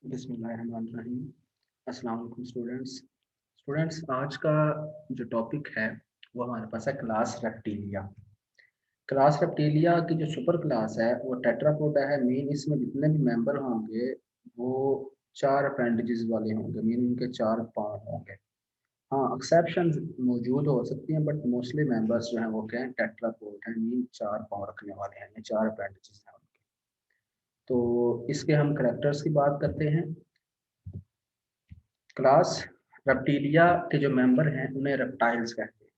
बिस्मिल्लाहिर्रहमानिर्रहीम। अस्सलाम वालेकुम स्टूडेंट्स। आज का जो टॉपिक है वो हमारे पास है क्लास रेप्टिलिया। क्लास रेप्टिलिया की जो सुपर क्लास है वो टेट्रापोडा है। मेन इसमें जितने भी मेंबर होंगे वो चार अपेंडेजेस वाले होंगे, मीन उनके चार पाँव होंगे। हाँ, एक्सेप्शंस मौजूद हो सकती हैं बट मोस्टली मेंबर्स जो हैं वो क्या हैं, टेट्रापोड हैं, मीन चार पाँव रखने वाले हैं, ये चार अपेंडेजेस हैं उनके। तो इसके हम करेक्टर्स की बात करते हैं। क्लास रेप्टिलिया के जो मेंबर हैं उन्हें रेप्टाइल्स कहते हैं।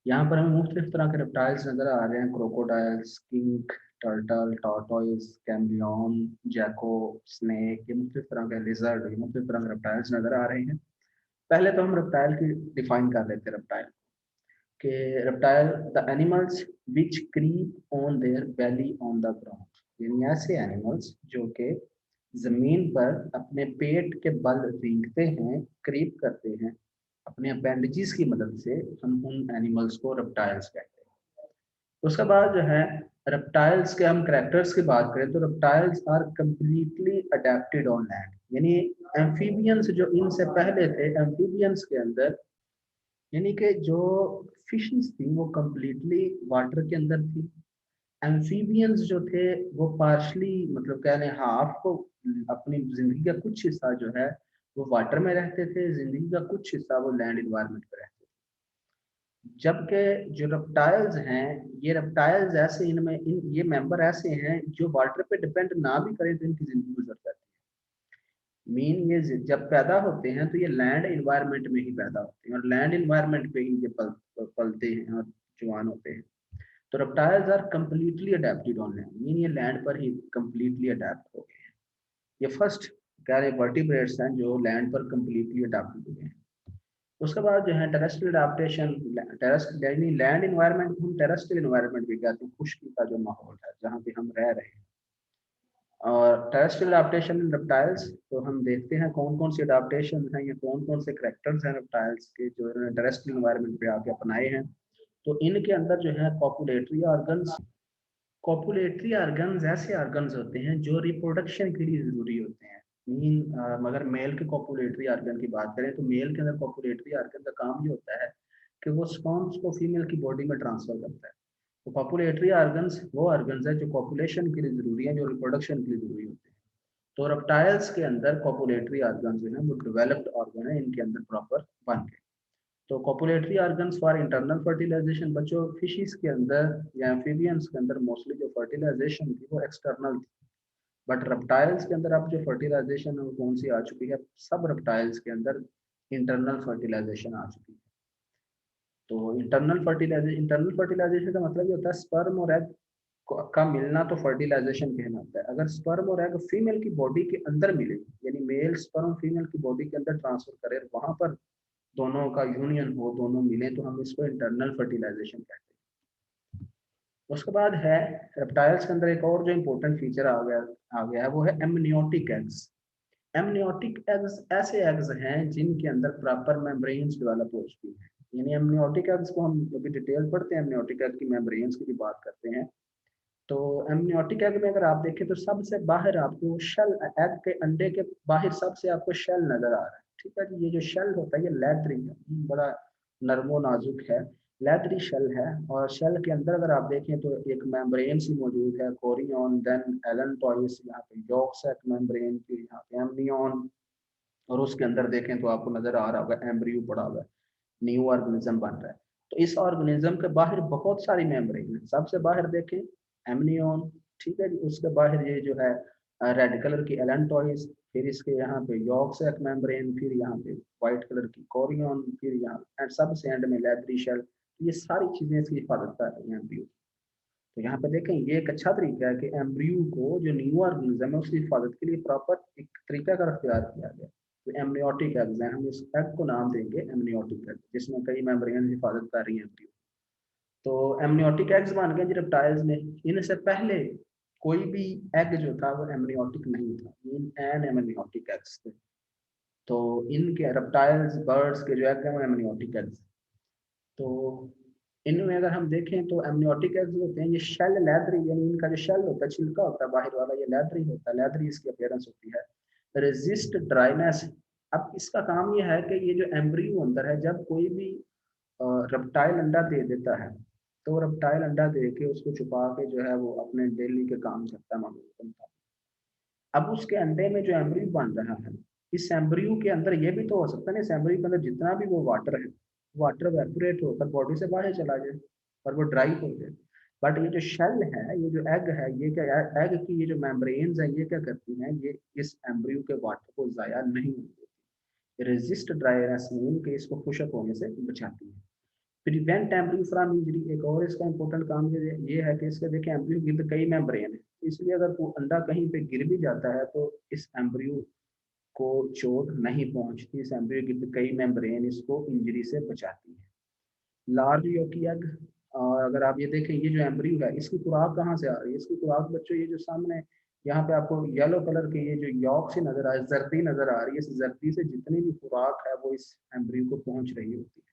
यहाँ पर हमें मुख्तलिफ तरह के रेप्टाइल्स नजर आ रहे हैं। Crocodiles, skink, turtle, tortoise, chameleon, gecko, snake, ये मुख्तलिफ तरह के लिजर्ड, ये मुख्तलिफ तरह के रेप्टाइल्स नजर आ रहे हैं। पहले तो हम रेप्टाइल की डिफाइन कर लेते हैं। रेप्टाइल के reptile the animals which creep on their belly on the ground, यानी ऐसे एनिमल्स जो कि जमीन पर अपने पेट के बल रेंगते हैं, क्रीप करते हैं अपने अपेंडिजीज की मदद से, हम उन एनिमल्स को रेप्टाइल्स कहते हैं। उसके बाद जो है रेप्टाइल्स के हम करेक्टर्स की बात करें तो reptiles are completely adapted on land, यानी एम्फीबियंस जो इनसे पहले थे, एम्फीबियंस के अंदर यानी कि जो फिशेस थी वो कंप्लीटली वाटर के अंदर थी। एम्फीबियंस जो थे वो पार्शली, मतलब कह लें हाफ को, अपनी जिंदगी का कुछ हिस्सा जो है वो वाटर में रहते थे, जिंदगी का कुछ हिस्सा वो लैंड इन्वायरमेंट में रहते थे। जबकि जो रेप्टाइल्स हैं, ये रेप्टाइल्स ऐसे, इनमें ये मेंबर ऐसे हैं जो वाटर पे डिपेंड ना भी करें तो इनकी जिंदगी गुजर जाती है। मीन ये जब पैदा होते हैं तो ये लैंड इन्वायरमेंट में ही पैदा होते हैं और लैंड इन्वायरमेंट पे ही ये पलते हैं और जवान होते हैं। तो reptiles are completely adapted on land, mean ये लैंड पर ही कंप्लीटली अडेप्ट हो गए हैं। ये फर्स्ट कह रहे वर्टिब्रेट्स हैं जो लैंड पर कंप्लीटली अडेप्ट हुए हैं। उसके बाद जो है टेरेस्ट्रियल अडेप्टेशन, यानी लैंड इन्वायरमेंट को हम टेरेस्ट्रियल इन्वायरमेंट भी कहते हैं, खुश्की का जो माहौल है जहाँ पे हम रह रहे हैं। और टेरेस्ट्रियल अडेप्टेशन इन रेप्टाइल्स, तो हम देखते हैं कौन कौन सी अडेप्टेशन हैं या कौन कौन से करेक्टर्स हैं रेप्टाइल्स के जो इन्होंने टेरेस्ट्रियल इन्वायरमेंट पे आके अपनाए हैं। तो इनके अंदर जो है कॉपुलेटरी ऑर्गन्स, कॉपुलेटरी ऑर्गन्स ऐसे ऑर्गन्स होते हैं जो रिप्रोडक्शन के लिए ज़रूरी होते हैं। मीन मगर मेल के कॉपुलेटरी ऑर्गन की बात करें तो मेल के अंदर कॉपुलेटरी ऑर्गन का काम ये होता है कि वो स्पर्म्स को फीमेल की बॉडी में ट्रांसफर करता है। तो कॉपुलेटरी ऑर्गन्स वो ऑर्गन्स है जो कॉपुलेशन के लिए ज़रूरी है, जो रिप्रोडक्शन के लिए ज़रूरी होते हैं। तो रेप्टाइल्स के अंदर कॉपुलेटरी ऑर्गन जो है वो डेवलप्ड ऑर्गन है, इनके अंदर प्रॉपर बन गए। तो copulatory organs for internal fertilization, बच्चों फिशिस के अंदर या एम्फीबियंस के अंदर मोस्टली जो फर्टिलाइजेशन थी वो एक्सटर्नल थी। बट रेप्टाइल्स के अंदर अब जो फर्टिलाइजेशन है वो कौन सी आ चुकी है, सब रेप्टाइल्स के अंदर इंटरनल फर्टिलाइजेशन आ चुकी है। तो इंटरनल फर्टिलाइजेशन का मतलब ये होता है स्पर्म और एग का मिलना, तो फर्टिलाइजेशन कहलाता है। अगर स्पर्म और एग फीमेल की बॉडी के अंदर मिले, यानी मेल स्पर्म फीमेल की बॉडी के अंदर ट्रांसफर करे, वहां पर दोनों का यूनियन हो, दोनों मिले, तो हम इसको इंटरनल फर्टिलाइजेशन कहते हैं। उसके बाद है रेप्टाइल्स के अंदर एक और जो इम्पोर्टेंट फीचर आ गया है वो है एमनियोटिक एग्स। एमनियोटिक एग्स ऐसे एग्स हैं जिनके अंदर प्रॉपर मेम्ब्रेन्स डेवलप हो चुकी हैं। यानी एमनियोटिक एग्स को हम अभी डिटेल पढ़ते हैं, एमनियोटिक एग की मेम्ब्रेन्स की भी बात करते हैं। तो एमनियोटिक एग में अगर आप देखें तो सबसे बाहर आपको शेल, एग के अंडे के बाहर सबसे आपको शेल नजर आ रहा है। ठीक है जी, ये जो शेल होता है ये लेदरी है, बड़ा नरमो नाजुक है, लेदरी शेल है। और शेल के अंदर अगर आप देखें तो एक मेम्ब्रेन सी मौजूद है, कोरियन, देन एलेंटोइस, यहाँ पे यॉर्क सैक मेम्ब्रेन, फिर यहाँ पे एमनियन, और उसके अंदर देखें तो आपको नजर आ रहा होगा एम्ब्रियो पड़ा हुआ है, न्यू ऑर्गेनिज्म बन रहा है। तो इस ऑर्गेनिज्म के बाहर बहुत सारी मेम्ब्रेन है। सबसे बाहर देखें एमनियन, ठीक है जी, उसके बाहर ये जो है रेड कलर की एलेंटोइस, फिर इसके यहाँ पे यॉर्क सैक मेम्ब्रेन, फिर यहाँ पे व्हाइट कलर की कोरियन, फिर यहाँ एंड सबसे एंड में लेदरी शेल। ये सारी चीजें इसकी हिफाजत कर रही हैं एम्ब्रियो। तो यहाँ पे देखें ये एक अच्छा तरीका है कि एम्ब्रियो को, जो न्यू ऑर्गेनिज्म है, उसकी हिफाजत के लिए प्रॉपर एक तरीका का अख्तियार किया गया। तो एमनियोटिक एग्स हैं, हम इस एग को नाम देंगे एमनियोटिक एग, जिसमें कई मेम्ब्रेन हिफाजत कर रही है एम्ब्रियो। तो एमनियोटिक एग्स बन गए जी रेप्टाइल्स में। इनसे पहले कोई भी एग जो था वो एमनियोटिक नहीं था, इन एन एमनियोटिक एग्स थे। तो इनके रेप्टाइल्स बर्ड्स के जो एग हैं वो एमनियोटिक एग्स। तो इनमें अगर हम देखें तो एमनियोटिक एग्स होते हैं, ये शेल लेदरी, यानी इनका जो शेल होता है, छिलका होता है बाहर वाला, ये लेदरी होता है, लेदरी इसकी अपीयरेंस होती है। Resist dryness. अब इसका काम ये है कि ये जो एम्ब्रियो अंदर है, जब कोई भी रेप्टाइल अंडा दे देता है, तो रेप्टाइल अंडा दे के उसको छुपा के जो है वो अपने डेली के काम करता है मामूली बनता है। अब उसके अंडे में जो एम्ब्रियो बन रहा है, इस एम्ब्रियो के अंदर ये भी तो हो सकता है ना, इस एम्ब्रियो के अंदर जितना भी वो वाटर है, वाटर वेपोरेट होकर बॉडी से बाहर चला जाए और वो ड्राई हो जाए। बट ये जो शेल है, ये जो एग है, ये क्या, एग की ये जो मेम्ब्रेन्स है, ये क्या करती हैं, ये इस एम्ब्रियो के वाटर को जाया नहीं होने देती। रेजिस्ट ड्राइनेस मीन कि इसको खुशक होने से बचाती है। प्रिवेंट एम्ब्रियो फ्रॉम इंजरी, एक और इसका इंपॉर्टेंट काम ये है कि इसके देखिए एम्ब्रियो के अंदर कई मेम्ब्रेन है, इसलिए अगर वो अंडा कहीं पे गिर भी जाता है तो इस एम्ब्रियो को चोट नहीं पहुंचती, इस एम्ब्रियो के अंदर कई मेम्ब्रेन इसको इंजरी से बचाती है। लार्ज योकी एग, और अगर आप ये देखें, ये जो एम्ब्रियो है इसकी खुराक कहाँ से आ रही है, इसकी खुराक बच्चों ये जो सामने यहाँ पे आपको येलो कलर के ये जो यॉक से नजर आ रही है, जर्दी नजर आ रही है, इस जर्दी से जितनी भी खुराक है वो इस एम्ब्रियो को पहुंच रही होती है।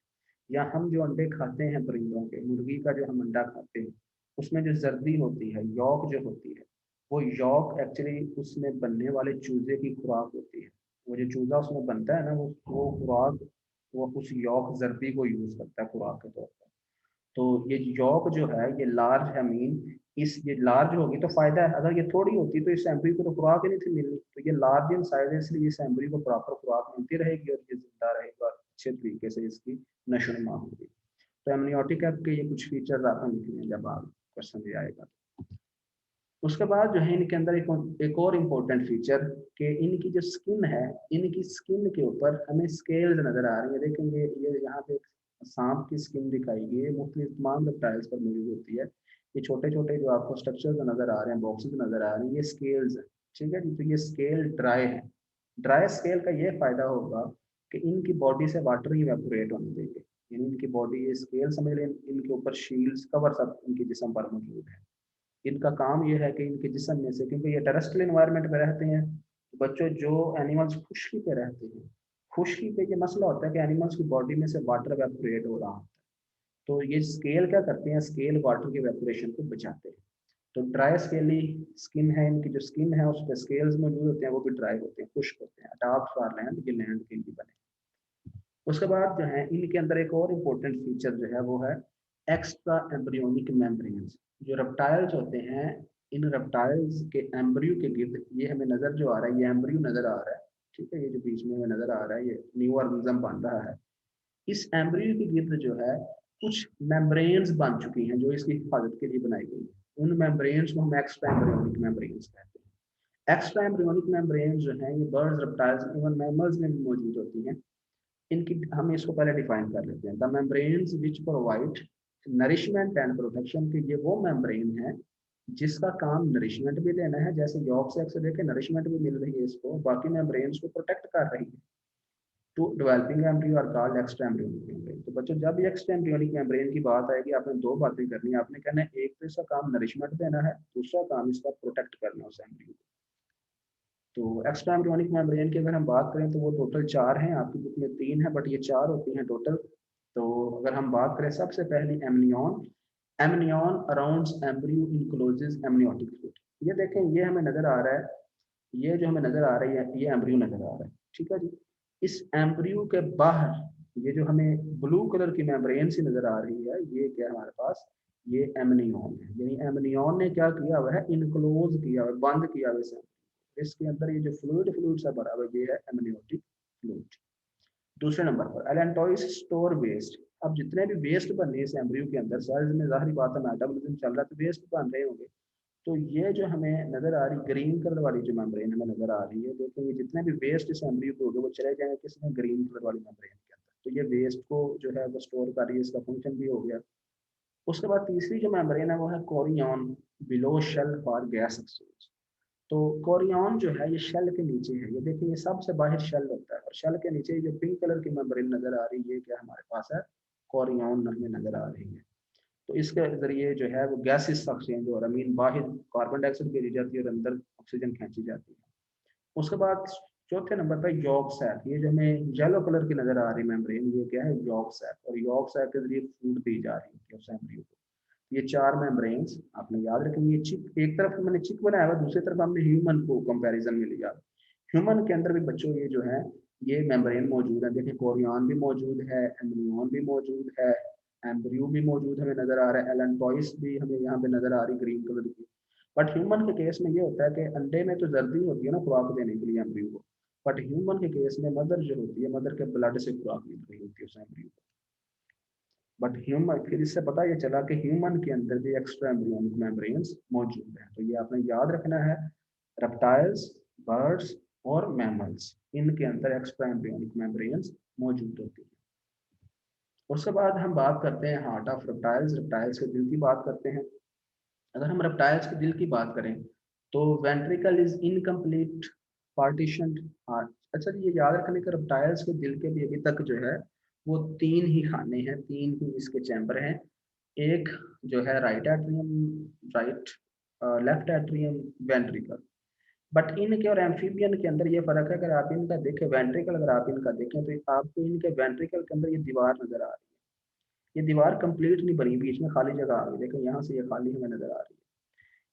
या हम जो अंडे खाते हैं परिंदों के, मुर्गी का जो हम अंडा खाते हैं, उसमें जो जर्दी होती है, यॉक जो होती है, वो यॉक एक्चुअली उसमें बनने वाले चूजे की खुराक होती है। वो जो चूजा उसमें बनता है ना, वो खुराक वो उस यॉक जर्दी को यूज करता है खुराक के तौर पर। तो ये यॉक जो है ये लार्ज है मीन, इस ये लार्ज होगी तो फायदा है, अगर ये थोड़ी होती तो इस एम्ब्रियो को तो खुराक ही नहीं थी मिलनी। तो ये लार्ज इन साइज है, इसलिए इस एम्ब्रियो को प्रॉपर खुराक मिलती रहेगी और ये जिंदा रहेगा, अच्छे तरीके से इसकी नशोनुमा होगी। तो एमनियोटिक ऐप के ये कुछ फीचर्स आपको लिखने जब आप क्वेश्चन में आएगा। उसके बाद जो है इनके अंदर एक और इम्पोर्टेंट फीचर कि इनकी जो स्किन है, इनकी स्किन के ऊपर हमें स्केल्स नजर आ रही है। देखेंगे ये यहाँ पे सांप की स्किन दिखाई गई है, मुख्तलिफ तमाम रेप्टाइल्स पर मौजूद होती है। ये छोटे छोटे जो आपको स्ट्रक्चर्स नजर आ रहे हैं, बॉक्सेस नजर आ रहे हैं, ये स्केल्स है। ठीक है जी, तो ये स्केल ड्राई है। ड्राई स्केल का ये फायदा होगा कि इनकी बॉडी से वाटर ही वेपोरेट होने देंगे, यानी इनकी बॉडी, ये स्केल समझ लें, इनके ऊपर शील्ड्स कवर सब इनके जिस्म पर मौजूद है। इनका काम ये है कि इनके जिस्म में से, क्योंकि ये टेरेस्ट्रियल एनवायरनमेंट में रहते हैं, तो बच्चों जो एनिमल्स खुश्की पे रहते हैं, खुश्की पे ये मसला होता है कि एनिमल्स की बॉडी में से वाटर वेपोरेट हो रहा होता है। तो ये स्केल क्या करते हैं, स्केल वाटर के वेपोरेशन को बचाते हैं। तो ड्राई स्केली स्किन है, इनकी जो स्किन है उस पर स्केल्स मौजूद होते हैं, वो भी ड्राई होते हैं, खुश्क होते हैं, अडॉप्ट फॉर लैंड, ये लैंड के लिए बने। उसके बाद जो है इनके अंदर एक और इम्पोर्टेंट फीचर जो है वो है एक्स्ट्रा एम्ब्रियोनिक मेम्ब्रेन्स। जो रेप्टाइल्स होते हैं, इन रेप्टाइल्स के एम्ब्रियो के गिर्द ये हमें नजर जो आ रहा है, ये एम्ब्रियो नजर आ रहा है, ठीक है, ये जो बीच में हमें नजर आ रहा है, ये न्यू ऑर्गेनिज्म बन रहा है। इस एम्ब्रियो के गिर्द जो है कुछ मेम्ब्रेन्स बन चुकी हैं जो इसकी हिफाजत के लिए बनाई गई है। उन मेम्ब्रेन्स को हम एक्स्ट्रा एम्ब्रियोनिक मेम्ब्रेन्स कहते हैं। एक्स्ट्रा एम्ब्रियोनिक मेम्ब्रेन्स जो है ये बर्ड्स, रेप्टाइल्स, इवन मैमल्स में भी मौजूद होती हैं। इनकी हम इसको पहले डिफाइन कर लेते हैं। The membranes which provide nourishment and protection, के ये वो मेम्ब्रेन है जिसका काम नरिशमेंट भी देना है, जैसे यॉर्क से अक्सर देखे नरिशमेंट भी मिल रही है इसको, बाकी मेम्ब्रेन्स को प्रोटेक्ट कर रही है। To developing embryo are called extra embryonic membrane. तो बच्चों जब भी एक्स्ट्रा एम्ब्रियोनिक मेम्ब्रेन की बात आएगी, आपने दो बातें करनी है। आपने कहना है एक तो इसका काम नरिशमेंट देना है, दूसरा काम इसका प्रोटेक्ट करना है उस एम्ब्रियो को। तो एक्स्ट्रा एम्ब्रियोनिक मेम्ब्रेन की अगर हम बात करें तो वो टोटल 4 हैं, आपकी बुक में 3 है बट ये 4 होती हैं टोटल। तो अगर हम बात करें सबसे पहली amnion, amnion around embryo encloses amniotic fluid. ये देखें, ये हमें नजर आ रहा है, ये जो हमें नजर आ रही है ये एम्ब्रियो नजर आ रहा है, ठीक है जी। इस एम्ब्रियो के बाहर ये जो हमें ब्लू कलर की मेम्ब्रेन सी नजर आ रही है, ये क्या है हमारे पास, ये एमनियन है। यानी एमनियन ने क्या किया हुआ है, इनक्लोज किया हुआ है, बंद किया हुआ है। इसके अंदर ये जो फ्लूइड फ्लूइड सा भरा हुआ ये है एमनियोटिक फ्लूइड। दूसरे नंबर पर एलेंटोइस स्टोर वेस्ट। अब जितने भी वेस्ट बन रहे हैं इस एम्ब्रियो के अंदर, सेल्स में जाहिर बात है मेटाबॉलिज्म चल रहा है तो वेस्ट बन रहे होंगे। तो ये जो हमें नजर आ रही ग्रीन कलर वाली जो मेम्ब्रेन हमें नजर आ रही है, देखेंगे जितने भी वेस्ट इस एम्ब्रियो के होंगे वो चले जाएंगे किसमें, ग्रीन कलर वाली मेम्ब्रेन के अंदर। तो ये वेस्ट को जो है वो स्टोर कर रही है, इसका फंक्शन भी हो गया। उसके बाद तीसरी जो मेम्ब्रेन है वो है chorion below shell for gas exchange. तो कोरियन जो है ये शेल के नीचे है, ये देखिए ये सबसे बाहर शेल होता है, और शेल के नीचे जो पिंक कलर की मेम्ब्रेन नजर आ रही है, ये क्या हमारे पास है, कोरियन हमें नजर आ रही है। तो इसके जरिए जो है वो गैसेस एक्सचेंज और अमीन बाहर कार्बन डाइऑक्साइड भेजी जाती है और अंदर ऑक्सीजन खींची जाती है। उसके बाद चौथे नंबर पर यॉर्क सैक, ये जो हमें येलो कलर की नजर आ रही है मेम्ब्रेन, ये क्या है, यॉर्क सैक, और यॉर्क सैक के जरिए फूड दी जा रही है उस एम्ब्रियो को। ये 4 मेम्ब्रेन्स आपने याद रखेंगे। ये चिक एक तरफ मैंने चिक बनाया हुआ, दूसरी तरफ हमने ह्यूमन को कंपैरिजन में लिया। ह्यूमन के अंदर भी बच्चों ये जो है ये मेम्ब्रेन मौजूद है। देखिए कोरियन भी मौजूद है, एम्ब्रियन भी मौजूद है, एम्ब्रियो भी मौजूद हमें नजर आ रहा है, एलेंटॉइस भी हमें यहाँ पे नजर आ रही ग्रीन कलर की। बट ह्यूमन के केस में ये होता है कि अंडे में तो जर्दी होती है ना खुराक देने के लिए एम्ब्रियो को, बट ह्यूमन के केस में मदर जो होती है, मदर के ब्लड से खुराक मिल रही होती है उस एम्ब्रियो को। बट ह्यूमन, फिर इससे पता ये चला कि ह्यूमन के अंदर भी एक्स्ट्रा एम्ब्रियोनिक मेम्ब्रेन्स मौजूद है। तो ये आपने याद रखना है, रेप्टाइल्स, बर्ड्स और मैमल्स, इनके अंदर एक्स्ट्रा एम्ब्रियोनिक मेम्ब्रेन्स मौजूद होती है। उसके बाद हम बात करते हैं हार्ट ऑफ रेप्टाइल्स, रेप्टाइल्स के दिल की बात करते हैं। अगर हम रेप्टाइल्स के दिल की बात करें तो ventricle is incomplete partition heart. अच्छा ये याद रखने के रेप्टाइल्स के दिल के भी अभी तक जो है वो तीन ही खाने हैं, तीन ही इसके चैम्बर हैं। एक जो है right atrium, right left atrium, ventricle. But इनके और एम्फीबियन के अंदर ये फर्क है, अगर आप इनका देखें वेंट्रिकल, अगर आप इनका देखें तो आपको इनके वेंट्रिकल के अंदर ये दीवार नजर आ रही है। ये दीवार कंप्लीट नहीं बनी, बीच में खाली जगह आ गई, देखो यहाँ से ये खाली हमें नजर आ रही है।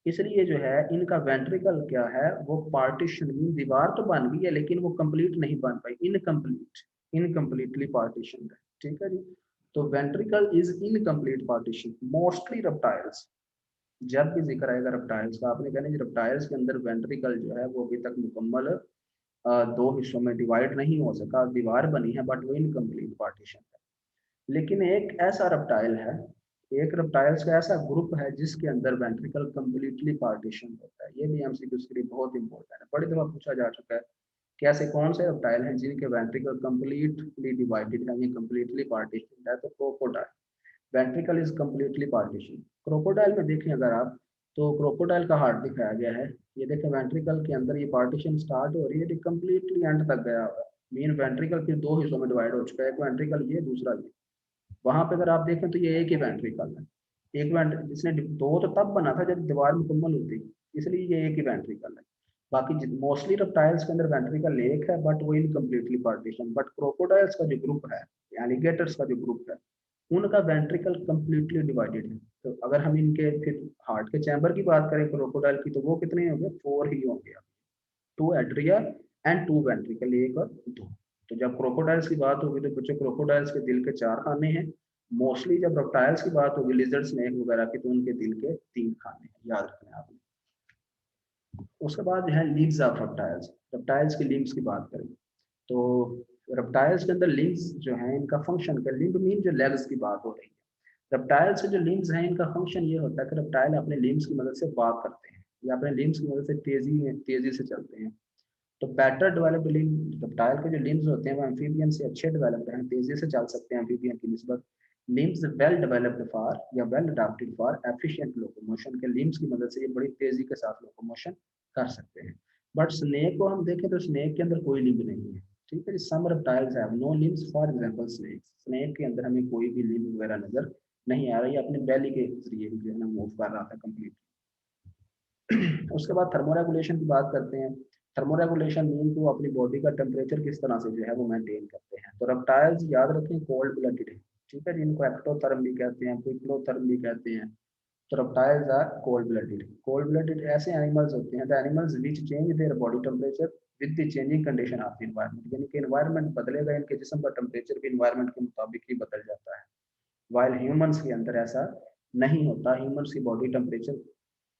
इसलिए जो है इनका वेंट्रिकल क्या है, वो पार्टीशन, दीवार तो बन गई है लेकिन वो कंप्लीट नहीं बन पाई, इनकम्प्लीट, इनकम्प्लीटली पार्टीशन है। ठीक है जी। तो ventricle is incomplete partition mostly reptiles. जब भी जिक्र आएगा रेप्टाइल्स का, आपने कहना रेप्टाइल्स के अंदर वेंट्रिकल जो है वो अभी तक मुकम्मल दो हिस्सों में डिवाइड नहीं हो सका, दीवार बनी है बट वो इनकम्प्लीट पार्टीशन है। लेकिन एक ऐसा रेप्टाइल है, एक रेप्टाइल्स का ऐसा ग्रुप है जिसके अंदर वेंट्रिकल कंप्लीटली पार्टीशन होता है। ये भी एमसीक्यू के लिए बहुत इंपॉर्टेंट है, बड़ी दफा पूछा जा चुका है कि ऐसे कौन से रेप्टाइल हैं जिनके वेंट्रिकल कंप्लीटली डिवाइडेड है, ये कंप्लीटली पार्टीशन है। तो crocodile, ventricle is completely partition. Crocodile में देखें अगर आप, तो क्रोकोडाइल का हार्ट दिखाया गया है, ये देखें वेंट्रिकल के अंदर ये पार्टीशन स्टार्ट हो रही है, कंप्लीटली एंड तक गया हुआ है। मेन वेंट्रिकल फिर दो हिस्सों में डिवाइड हो चुका है, एक वेंट्रिकल ये, दूसरा ये। वहां पे अगर आप देखें तो ये एक ही वेंट्रिकल है। एक वेंट्रिकल इसने दो तो तब बना था जब दीवार मुकम्मल होती, इसलिए ये एक ही वेंट्रिकल है। बाकी मोस्टली रेप्टाइल्स के अंदर वेंट्रिकल एक है बट वो इनकम्प्लीटली पार्टीशन। बट क्रोकोडाइल्स का जो ग्रुप है, एलिगेटर्स का जो ग्रुप है, उनका वेंट्रिकल कंप्लीटली डिवाइडेड है। तो अगर हम इनके फिर हार्ट के चैम्बर की बात करें क्रोकोडाइल की, तो वो कितने होंगे, 4 ही होंगे, 2 एट्रिया एंड 2 वेंट्रिकल, एक और दो। तो जब क्रोकोडाइल्स की बात होगी तो बच्चों क्रोकोडाइल्स के दिल के 4 खाने हैं। मोस्टली जब रेप्टाइल्स की बात होगी, लिजर्ड, स्नेक वगैरह की, तो उनके दिल के 3 खाने हैं, याद रखना आपने। उसके बाद जो है लिम्स ऑफ रेप्टाइल्स, रेप्टाइल्स की लिम्स की बात करें तो रेप्टाइल्स के अंदर लिम्स जो है इनका फंक्शन का, लिम्ब मीन जो लेग्स की बात हो रही है, रेप्टाइल्स के जो लिम्स हैं इनका फंक्शन ये होता है कि रेप्टाइल अपने लिम्स की मदद से वॉक करते हैं या अपने लिम्स की मदद से तेजी से चलते हैं। तो बेटर डेवलप्ड लिम्ब, रेप्टाइल के जो लिम्स होते हैं वो एम्फीबियन से अच्छे डेवलप्ड हैं, तेजी से चल सकते हैं एम्फीबियन की निस्बत। लिम्स वेल डेवलप्ड फॉर या well adopted for efficient locomotion, के लिम्स की मदद से ये बड़ी तेजी के साथ लोकोमोशन कर सकते हैं। बट स्नेक को हम देखें तो स्नेक के अंदर कोई लिम्ब नहीं है। ठीक है, some reptiles have no limbs, for example snake, snake के अंदर हमें कोई भी लिम्ब वगैरह नजर नहीं आ रहा, है अपने बेली के जरिए जो है ना मूव कर रहा था कंप्लीट। उसके बाद थर्मोरेगुलेशन की बात करते हैं। थर्मोरेगुलेशन मीन टू अपनी बॉडी का टेम्परेचर किस तरह से जो है वो मेंटेन करते हैं। तो रेप्टाइल्स याद रखें कोल्ड ब्लडेड है। ठीक है, जिनको एक्टोथर्म भी कहते हैं, पिक्लोथर्म भी कहते हैं। तो reptiles are cold blooded. Cold blooded ऐसे एनिमल्स होते हैं, the animals which change their body temperature with the changing condition of the environment, यानी कि एनवायरनमेंट बदलेगा, इनके जिस्म का टेम्परेचर भी एनवायरनमेंट के मुताबिक ही बदल जाता है। वाइल ह्यूमंस के अंदर ऐसा नहीं होता, ह्यूमंस की body temperature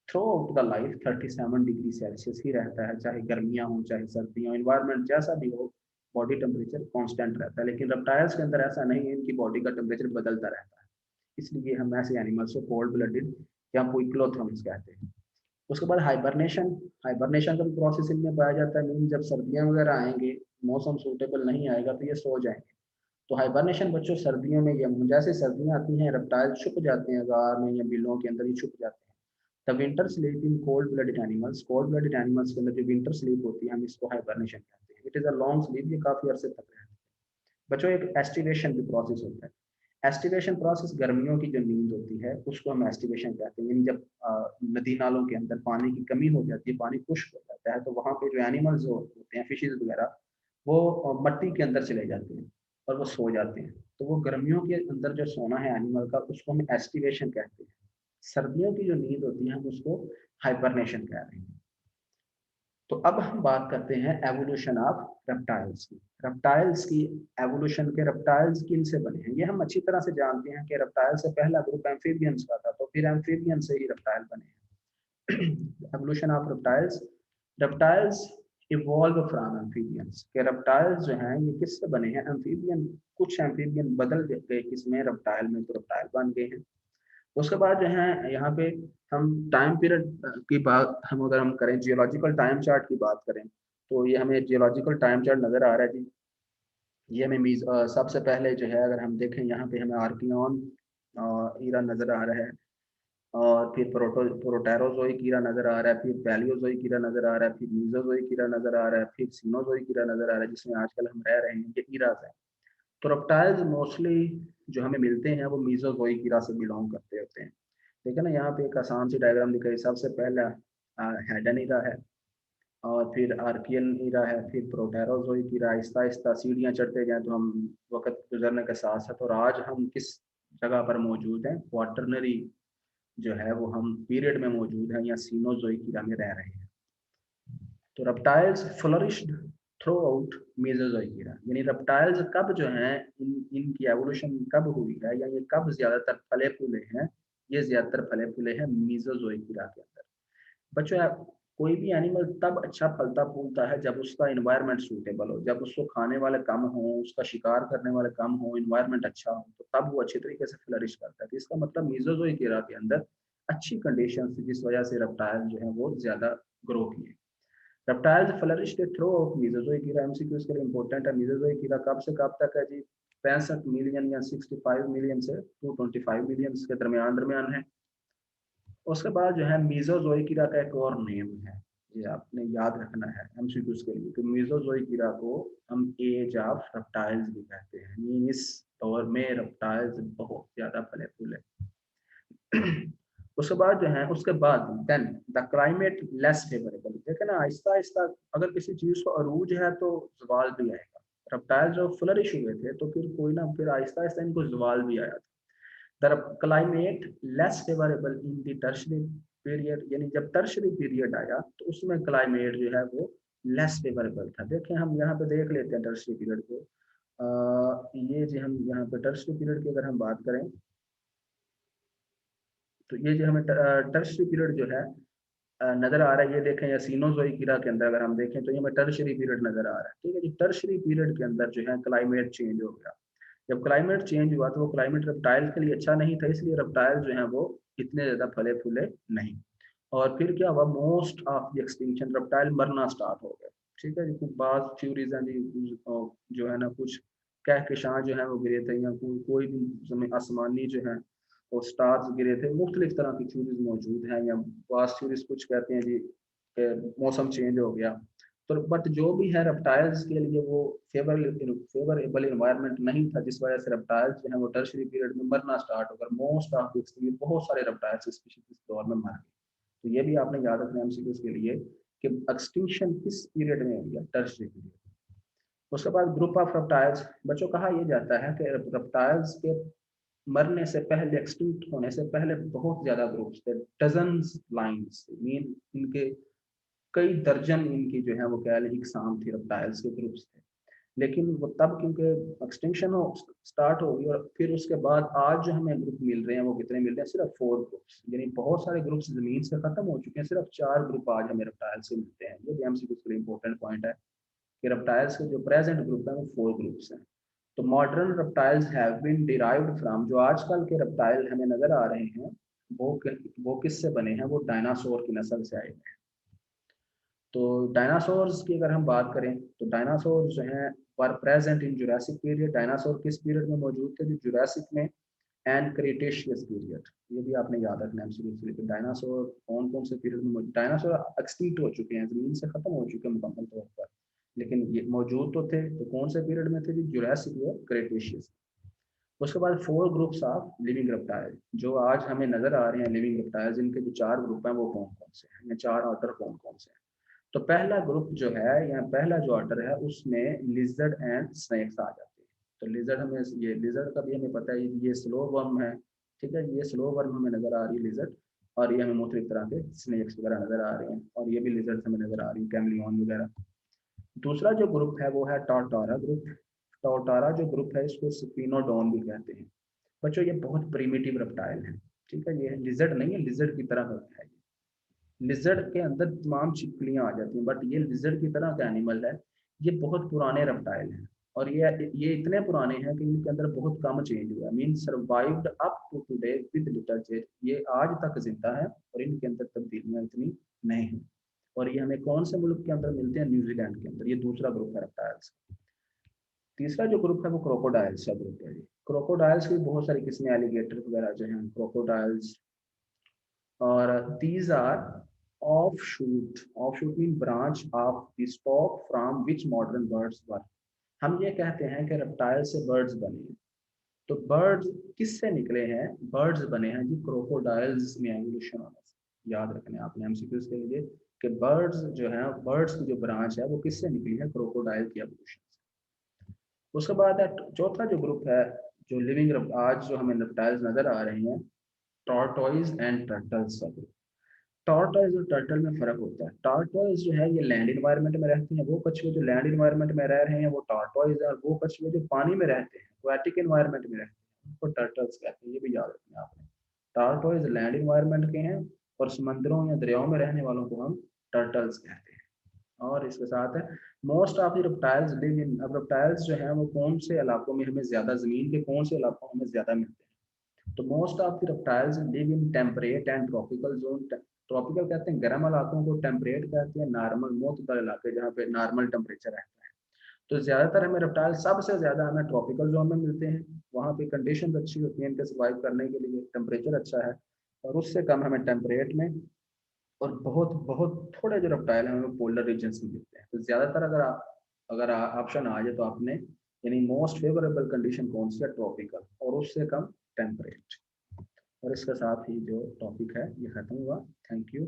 throughout the life 37 degree celsius ही रहता है, चाहे गर्मियां हो चाहे सर्दियां हो, इन्वायरमेंट जैसा भी हो, बॉडी टेम्परेचर कांस्टेंट रहता है। लेकिन रेप्टाइल्स के अंदर ऐसा नहीं है, इनकी बॉडी का टेम्परेचर बदलता रहता है। इसलिए हम ऐसे एनिमल्स को कोल्ड ब्लडेड या पोइक्लोथर्म्स कहते हैं। उसके बाद हाइबरनेशन, हाइबरनेशन का भी प्रोसेस इनमें पाया जाता है। मीन जब सर्दियां वगैरह आएंगे, मौसम सूटेबल नहीं आएगा तो ये सो जाएंगे। तो हाइबरनेशन बच्चों सर्दियों में, ये जैसे सर्दियां आती हैं रेप्टाइल छुप जाते हैं गार में या बिलों के अंदर ही छुप जाते हैं। The winter sleep in cold blooded animals, cold blooded animals के अंदर जो विंटर स्लीप होती है हम इसको हाइबरनेशन कहते हैं। It is a long sleep, ये काफी अरसे तक रहती है। बच्चों एक एस्टिवेशन भी प्रोसेस होता है। एस्टिवेशन प्रोसेस गर्मियों की जो नींद होती है उसको हम एस्टिवेशन कहते हैं। यानी जब नदी नालों के अंदर पानी की कमी हो जाती है, पानी खुश्क हो जाता है, तो वहाँ पे जो एनिमल्स होते हैं, फिशेज वगैरह, वो मट्टी के अंदर चले जाते हैं और वो सो जाते हैं। तो वो गर्मियों के अंदर जो सोना है एनिमल का, उसको हम एस्टिवेशन कहते हैं। सर्दियों की जो नींद होती है हम उसको हाइबरनेशन कह रहे हैं। तो अब हम बात करते हैं एवोल्यूशन ऑफ रेप्टाइल्स की। रेप्टाइल्स की एवोल्यूशन के रेप्टाइल्स किन से बने हैं, ये हम अच्छी तरह से जानते हैं कि रेप्टाइल से पहला ग्रुप एम्फीबियंस का था, तो फिर एम्फीबियन से ही रेप्टाइल बने हैं। Evolution of reptiles, reptiles evolve from amphibians, के रेप्टाइल्स जो हैं ये किससे बने हैं, एम्फीबियन, कुछ एम्फीबियन बदल गए किसमें, रेप्टाइल में, तो रेप्टाइल बन गए हैं। उसके बाद जो है यहाँ पे हम टाइम पीरियड की बात, हम अगर हम करें जियोलॉजिकल टाइम चार्ट की बात करें, तो ये हमें जियोलॉजिकल टाइम चार्ट नज़र आ रहा है जी। ये हमें सबसे पहले जो है अगर हम देखें यहाँ पे हमें आर्कियन ईरा नज़र आ रहा है, और फिर प्रोटेरोजोइक कीड़ा नजर आ रहा है, फिर पैलियोजोइक कीड़ा नजर आ रहा है, फिर मीजोजोइक कीड़ा नजर आ रहा है, फिर सीनोजोइक कीड़ा नजर आ रहा है, जिसमें आजकल हम रह रहे हैं, ये ईराज है। तो रेप्टाइल्स मोस्टली जो हमें मिलते हैं वो मीजोजोइक कीड़ा से बिलोंग करते होते हैं। ठीक है ना, यहाँ पे एक आसान सी डायग्राम दिखाई, सबसे पहला हेडन ईरा है, और फिर आर्कियन ईरा है, फिर प्रोटेरोजोइक ईरा, आहिस्ता आहिस्ता सीढ़ियाँ चढ़ते जाएं तो हम वक्त गुजरने के साथ साथ, और आज हम किस जगह पर मौजूद हैं, क्वार्टरनरी जो है वो हम पीरियड में मौजूद हैं या सीनोजोइक ईरा में रह रहे हैं। तो reptiles flourished throughout Mesozoic era, यानी रेप्टाइल्स कब जो हैं इनकी एवोल्यूशन कब हुई है, या ये कब ज्यादातर फले फूले हैं, ये ज्यादातर फले फूले हैं मेसोजोइक ईरा के अंदर। बच्चों कोई भी एनिमल तब अच्छा फलता फूलता है जब उसका इन्वायरमेंट सूटेबल हो, जब उसको खाने वाले कम हो, उसका शिकार करने वाले कम हो, इन्वायरमेंट अच्छा हो, तो तब वो अच्छे तरीके से फ्लरिश करता है। तो इसका मतलब मेसोजोइक ईरा के अंदर अच्छी कंडीशन थी, जिस वजह से रेप्टाइल जो है वो ज्यादा ग्रो किए। Reptiles flourished throughout Mesozoic era, MCQ इसके लिए इंपॉर्टेंट है। मेसोजोइक ईरा कब से कब तक है जी, 65 मिलियन या 65 मिलियन से 225 मिलियन के दरमियान दरमियान है। उसके बाद जो है मीजोजोइक ईरा का एक और नेम है, ये आपने याद रखना है एमसीक्यूज के लिए, कि मीजोजोइक ईरा को हम एज ऑफ रेप्टाइल्स भी कहते हैं, मीन इस दौर में रेप्टाइल्स बहुत ज्यादा फले फूले। उसके बाद जो है, उसके बाद then the climate less favourable, देखे ना आहिस्ता आहिस्ता अगर किसी चीज को अरूज है तो जवाल भी आएगा। रेप्टाइल जो फ्लरिश हुए थे तो फिर कोई ना, फिर आहिस्ता आहिस्ता इनको जवाल भी आया था। The climate less favourable in the tertiary period, यानी जब टर्शरी पीरियड आया तो उसमें क्लाइमेट जो है वो लेस फेवरेबल था। देखें हम यहाँ पे देख लेते हैं टर्शरी पीरियड को। ये जो हम यहाँ पे टर्शरी पीरियड की अगर हम बात करें, तो ये जो हमें टर्शरी पीरियड जो है नजर आ रहा है, ये देखें या सीनोजोइक ईरा के अंदर अगर हम देखें तो ये हमें टर्शरी पीरियड नजर आ रहा है। ठीक है जी, टर्शरी पीरियड के अंदर जो है क्लाइमेट चेंज हो गया। जब क्लाइमेट चेंज हुआ तो वो क्लाइमेट रेप्टाइल के लिए अच्छा नहीं था, इसलिए रेप्टाइल जो है वो इतने ज्यादा फले फूले नहीं। और फिर क्या हुआ, most of the extinction, reptile मरना स्टार्ट हो गए। ठीक है जी, कुछ बात थ्योरीज हैं जी, जो है ना कुछ कहकशां जो है वो गिरे थे, या कोई भी समय आसमानी जो है वो स्टार्स गिरे थे, मुख्तलिफ तरह की थ्योरीज मौजूद हैं, या वास्ट थ्योरीज कुछ कहते हैं जी मौसम चेंज हो गया। तो बट जो भी है रेप्टाइल्स के लिए वो फेवरेबल इन्वायरमेंट नहीं था, जिस वजह से रेप्टाइल्स जो है वो टर्शरी पीरियड में मरना स्टार्ट होकर मोस्ट ऑफ द बहुत सारे रेप्टाइल्स स्पीशीज इस दौर में मर गए। तो ये भी आपने याद रखना एमसीक्यूज के लिए कि एक्सटिंक्शन किस पीरियड में हुई है, टर्शरी पीरियड। उसके बाद ग्रुप ऑफ रेप्टाइल्स, बच्चों कहा यह जाता है कि रेप्टाइल्स के मरने से पहले, एक्सटिंक्ट होने से पहले बहुत ज्यादा ग्रुप्स थे, डजन्स लाइन्स, मीन इनके कई दर्जन इनकी जो है वो कह लें इकसाम थी, रेप्टाइल्स के ग्रुप्स थे। लेकिन वो तब क्योंकि एक्सटिंक्शन हो स्टार्ट हो गई, और फिर उसके बाद आज जो हमें ग्रुप मिल रहे हैं वो कितने मिल रहे हैं, सिर्फ 4 ग्रुप्स, यानी बहुत सारे ग्रुप्स जमीन से खत्म हो चुके हैं, सिर्फ 4 ग्रुप आज हमें रेप्टाइल से मिलते हैं। ये भी एमसीक्यू के लिए इंपॉर्टेंट पॉइंट है कि रेप्टाइल्स के जो प्रेजेंट ग्रुप है वो 4 ग्रुप्स हैं। तो modern reptiles have been derived from, जो आजकल के रेप्टाइल हमें नजर आ रहे हैं वो किससे बने हैं, वो डायनासोर की नस्ल से आए हैं। तो डायनासोर्स की अगर हम बात करें तो डायनासोर जो हैं were present in Jurassic period, dinosaur किस पीरियड में मौजूद थे, जो जुरासिक में एंड क्रिटेशियस पीरियड। ये भी आपने याद रखना है, डायनासोर कौन कौन से पीरियड में मौजूद, डायनासोर एक्सटिंक्ट हो चुके हैं, जमीन से खत्म हो चुके हैं मुकम्मल तौर पर, लेकिन ये मौजूद तो थे, तो कौन से पीरियड में थे जी, जुरासिक और क्रिटेशियस। उसके बाद 4 ग्रुप्स ऑफ लिविंग रेप्टाइल, जो आज हमें नजर आ रहे हैं लिविंग रेप्टाइल्स, इनके जो 4 ग्रुप हैं वो कौन कौन से हैं, या 4 ऑर्डर कौन कौन से हैं। तो पहला ग्रुप जो है, या पहला जो ऑर्डर है, उसमें लिजर्ड एंड स्नेक्स आ जाते हैं। तो लिजर्ड हमें, ये लिजर्ड का भी हमें पता है, ये स्लो वर्म है। ठीक है, ये स्लो वर्म हमें नजर आ रही है लिजर्ड। और ये हमें मुख्तलिफ तरह के स्नेक्स वगैरह नजर आ रहे हैं, और ये भी लिजर्ड्स हमें नजर आ रही है, कैमलियन वगैरह। दूसरा जो ग्रुप है वो है टॉर्टोरा ग्रुप। टॉर्टोरा जो ग्रुप है इसको स्पिनोडोन भी कहते हैं। बच्चों ये बहुत प्रिमिटिव रेप्टाइल है, ठीक है, ये लिजर्ड नहीं है, लिजर्ड की तरह का है। लिजर्ड के अंदर तमाम छिपकलियां आ जाती हैं, बट ये लिजर्ड की तरह का एनिमल है। ये बहुत पुराने रेप्टाइल हैं, और ये इतने पुराने हैं कि इनके अंदर बहुत कम चेंज हुआ है, mean survived up to today with little change. ये आज तक जिंदा है और इनके अंदर तब्दीलियां इतनी नहीं हैं। और ये हमें कौन से मुल्क के अंदर मिलते हैं? न्यूजीलैंड के अंदर। ये दूसरा ग्रुप है रेप्टाइल्स। तीसरा जो ग्रुप है वो क्रोकोडाइल्स का ग्रुप है जी। क्रोकोडाइल्स की बहुत सारी किस्में, एलिगेटर वगैरह जो हैं, क्रोकोडाइल्स। और these are offshoot. Offshoot mean branch of the stock from which modern birds were. हम ये कहते हैं कि रेप्टाइल से बर्ड्स बने हैं। तो बर्ड्स किससे निकले हैं? बर्ड्स बने हैं जी क्रोकोडाइल्स में एवोल्यूशन होने से। याद रखना आपने एमसीक्यूज के लिए कि बर्ड्स जो है, बर्ड्स की जो ब्रांच है वो किससे निकली है? क्रोकोडाइल की एवोल्यूशन से। उसके बाद है चौथा जो ग्रुप है, जो लिविंग आज जो हमें रेप्टाइल्स नजर आ रहे हैं, टॉर्टोइज एंड टर्टल्स का ग्रुप। टॉर्टोइज और टर्टल में फर्क होता है। टॉर्टोइज जो है ये लैंड इन्वायरमेंट में रहते हैं, वो कछुए जो लैंड इन्वायरमेंट में रह रहे हैं वो टॉर्टोइज है, और वो कछुए जो पानी में रहते हैं, एक्वाटिक इन्वायरमेंट में रहते हैं, उनको टर्टल्स कहते हैं। ये भी याद रखना आपने। टॉर्टोइज लैंड इन्वायरमेंट के हैं, और समंदरों या दरियाओं में रहने वालों को हम टर्टल्स कहते हैं। और इसके साथ है most of the reptiles live in. अब रेप्टाइल्स जो है वो कौन से इलाकों में हमें ज्यादा, जमीन के कौन से इलाकों में ज्यादा मिलते हैं? तो most of the reptiles live in temperate and tropical zone. Tropical कहते हैं गर्म इलाकों को, टेम्परेट कहते हैं नॉर्मल मोतदल इलाके जहाँ पे नॉर्मल टेम्परेचर रहता है। तो ज्यादातर हमें रेप्टाइल सबसे ज्यादा हमें ट्रॉपिकल जोन में मिलते हैं। वहाँ पे कंडीशन अच्छी होती है इनके सर्वाइव करने के लिए, टेम्परेचर अच्छा है। और उससे कम हमें टेम्परेट में, और बहुत बहुत थोड़े जो रेप्टाइल हैं हमें पोलर रीजन्स में मिलते हैं। तो ज्यादातर अगर ऑप्शन आ जाए तो आपने, यानी मोस्ट फेवरेबल कंडीशन कौन सी है? ट्रॉपिकल, और उससे कम टेम्परेट। और इसके साथ ही जो टॉपिक है ये खत्म हुआ। Thank you.